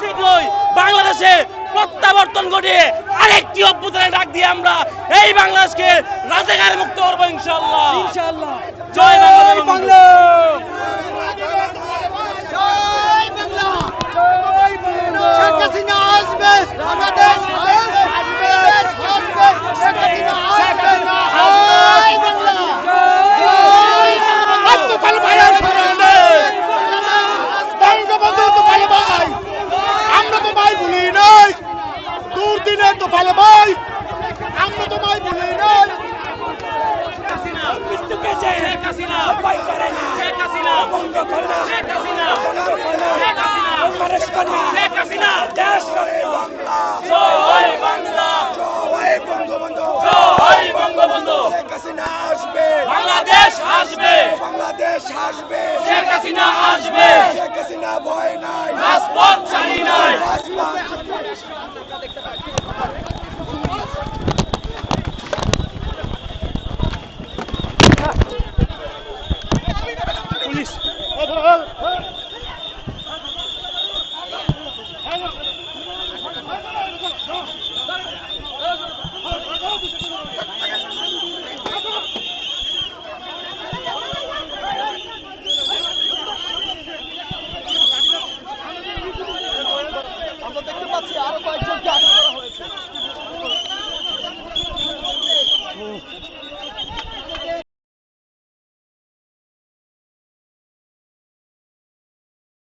শীঘ্রই বাংলাদেশে প্রত্যাবর্তন ঘটিয়ে আরেকটি অভ্যুত্থানের ডাক দিয়ে আমরা এই বাংলাদেশকে রাজাকার মুক্ত করবো ইনশাআল্লাহ। জয় বাংলা। আমরা তো ভাই ভুলি নাই, দুর্দিনে তো ভালো ভাই, আমরা তো ভাই ভুলি নাই। বাংলাদেশ আসবে, বাংলাদেশ আসবে, শেখ হাসিনা আসবে, শেখ হাসিনা ভয় নাই, রাজপথ ছাড়ি নাই। পুলিশ